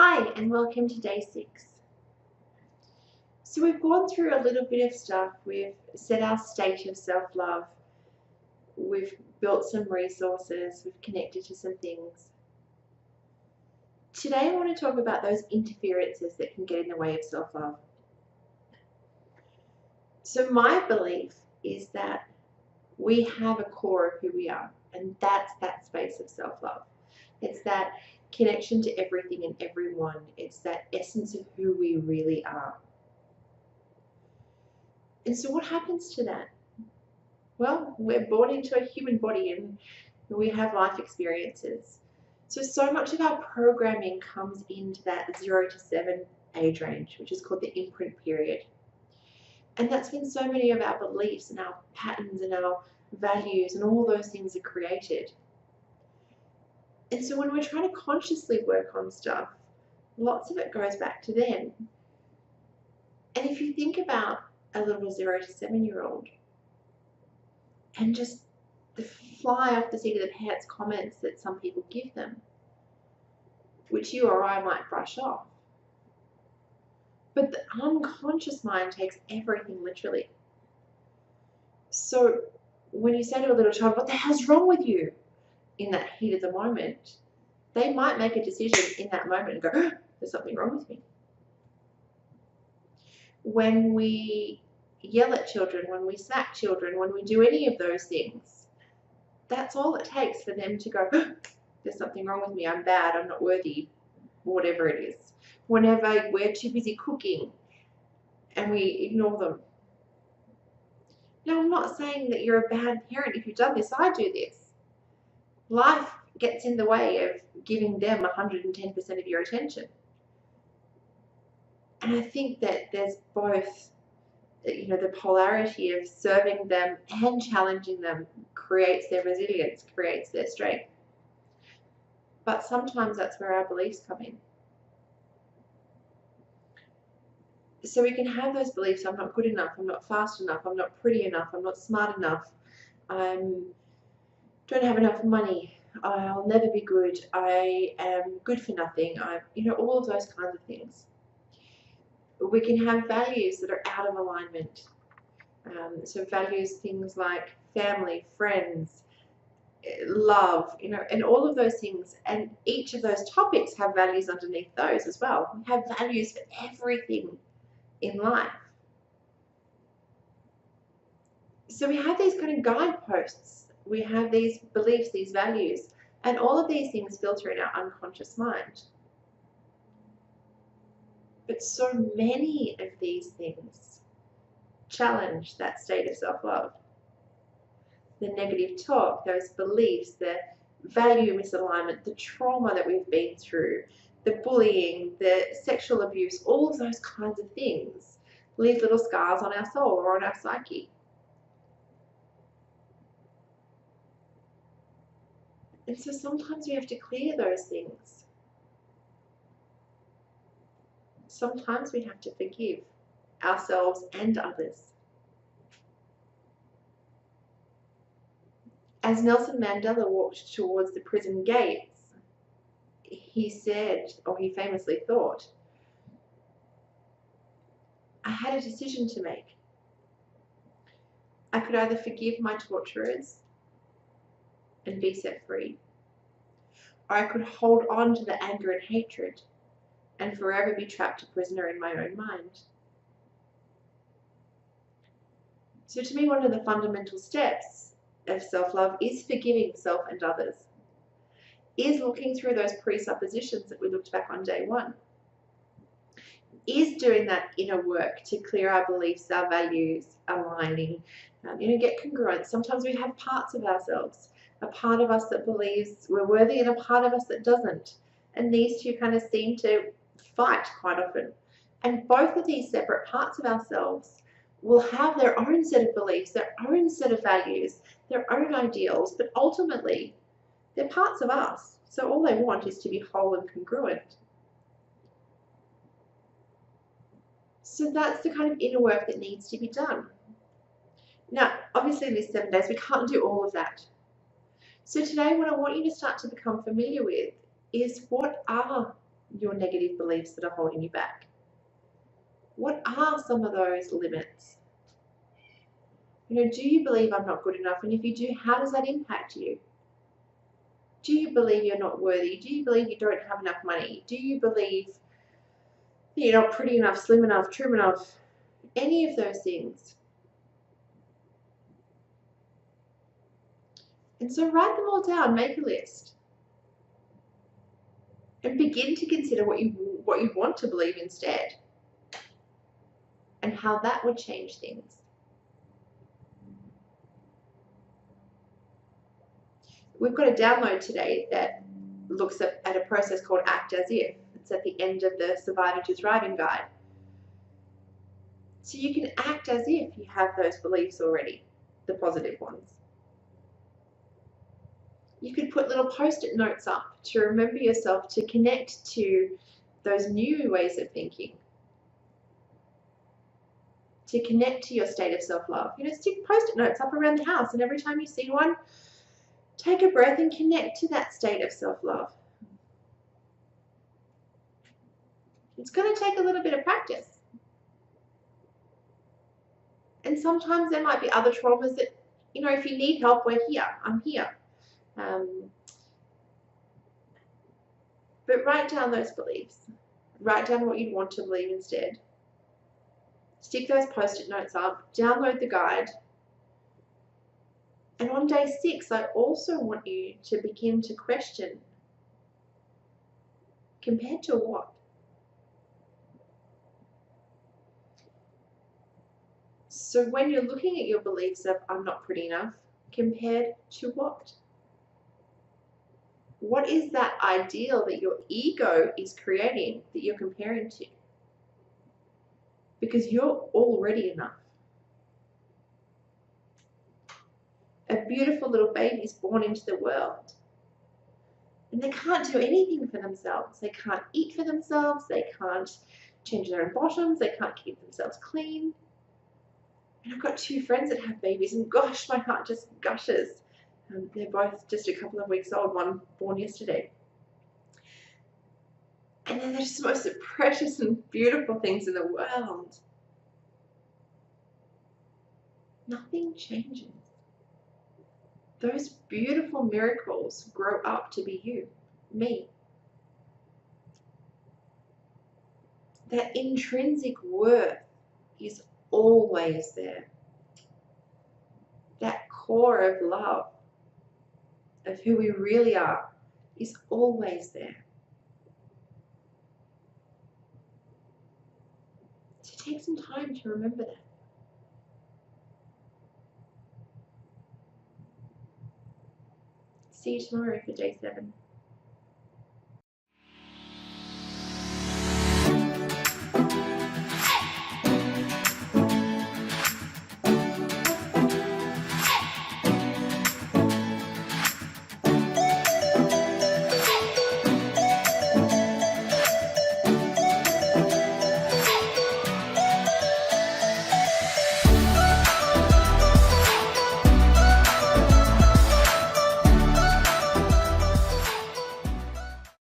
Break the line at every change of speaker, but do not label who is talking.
Hi, and welcome to day 6. So we've gone through a little bit of stuff. We've set our state of self-love. We've built some resources. We've connected to some things. Today I want to talk about those interferences that can get in the way of self-love. So my belief is that we have a core of who we are, and that's that space of self-love. It's that connection to everything and everyone. It's that essence of who we really are. And so what happens to that? Well, we're born into a human body and we have life experiences. So much of our programming comes into that 0 to 7 age range, which is called the imprint period. And that's when so many of our beliefs and our patterns and our values and all those things are created. And so when we're trying to consciously work on stuff, lots of it goes back to then. And if you think about a little 0 to 7-year-old, and just the fly off the seat of the pants comments that some people give them, which you or I might brush off. But the unconscious mind takes everything literally. So when you say to a little child, what the hell's wrong with you? In that heat of the moment, they might make a decision in that moment and go, oh, there's something wrong with me. When we yell at children, when we smack children, when we do any of those things, that's all it takes for them to go, oh, there's something wrong with me, I'm bad, I'm not worthy, whatever it is. Whenever we're too busy cooking and we ignore them. Now, I'm not saying that you're a bad parent if you've done this. I do this. Life gets in the way of giving them 110% of your attention. And I think that there's both, the polarity of serving them and challenging them creates their resilience, creates their strength. But sometimes that's where our beliefs come in. So we can have those beliefs, I'm not good enough, I'm not fast enough, I'm not pretty enough, I'm not smart enough, I don't have enough money, I'll never be good, I am good for nothing, all of those kinds of things. We can have values that are out of alignment. So values, things like family, friends, love, and all of those things, and each of those topics have values underneath those as well. We have values for everything in life. So we have these kind of guideposts. We have these beliefs, these values, and all of these things filter in our unconscious mind. But so many of these things challenge that state of self-love. The negative talk, those beliefs, the value misalignment, the trauma that we've been through, the bullying, the sexual abuse, all of those kinds of things leave little scars on our soul or on our psyche. And so sometimes we have to clear those things. Sometimes we have to forgive ourselves and others. As Nelson Mandela walked towards the prison gates, he said, or he famously thought, I had a decision to make. I could either forgive my torturers and be set free, or I could hold on to the anger and hatred and forever be trapped a prisoner in my own mind. So to me, one of the fundamental steps of self-love is forgiving self and others, is looking through those presuppositions that we looked back on day 1, is doing that inner work to clear our beliefs, our values, aligning, get congruent. Sometimes we have parts of ourselves, a part of us that believes we're worthy and a part of us that doesn't. And these two kind of seem to fight quite often. And both of these separate parts of ourselves will have their own set of beliefs, their own set of values, their own ideals, but ultimately they're parts of us. So all they want is to be whole and congruent. So that's the kind of inner work that needs to be done. Now, obviously in these 7 days, we can't do all of that. So today, what I want you to start to become familiar with is, what are your negative beliefs that are holding you back? What are some of those limits? Do you believe I'm not good enough? And if you do, how does that impact you? Do you believe you're not worthy? Do you believe you don't have enough money? Do you believe that you're not pretty enough, slim enough, trim enough? Any of those things. And so write them all down, make a list. And begin to consider what you want to believe instead. And how that would change things. We've got a download today that looks at a process called Act As If. It's at the end of the Surviving to Thriving guide. So you can act as if you have those beliefs already, the positive ones. You could put little post-it notes up to remember yourself to connect to those new ways of thinking, to connect to your state of self-love. Stick post-it notes up around the house, and every time you see one, take a breath and connect to that state of self-love. It's going to take a little bit of practice. And sometimes there might be other traumas that, if you need help, we're here. I'm here. But write down those beliefs. Write down what you'd want to believe instead. Stick those post-it notes up. Download the guide. And on day 6, I also want you to begin to question, compared to what? So when you're looking at your beliefs of I'm not pretty enough, compared to what? What is that ideal that your ego is creating that you're comparing to? Because you're already enough. A beautiful little baby is born into the world. And they can't do anything for themselves. They can't eat for themselves. They can't change their own bottoms. They can't keep themselves clean. And I've got 2 friends that have babies, and gosh, my heart just gushes. They're both just a couple of weeks old, one born yesterday. And they're just the most precious and beautiful things in the world. Nothing changes. Those beautiful miracles grow up to be you, me. That intrinsic worth is always there. That core of love, of who we really are, is always there. So take some time to remember that. See you tomorrow for day 7.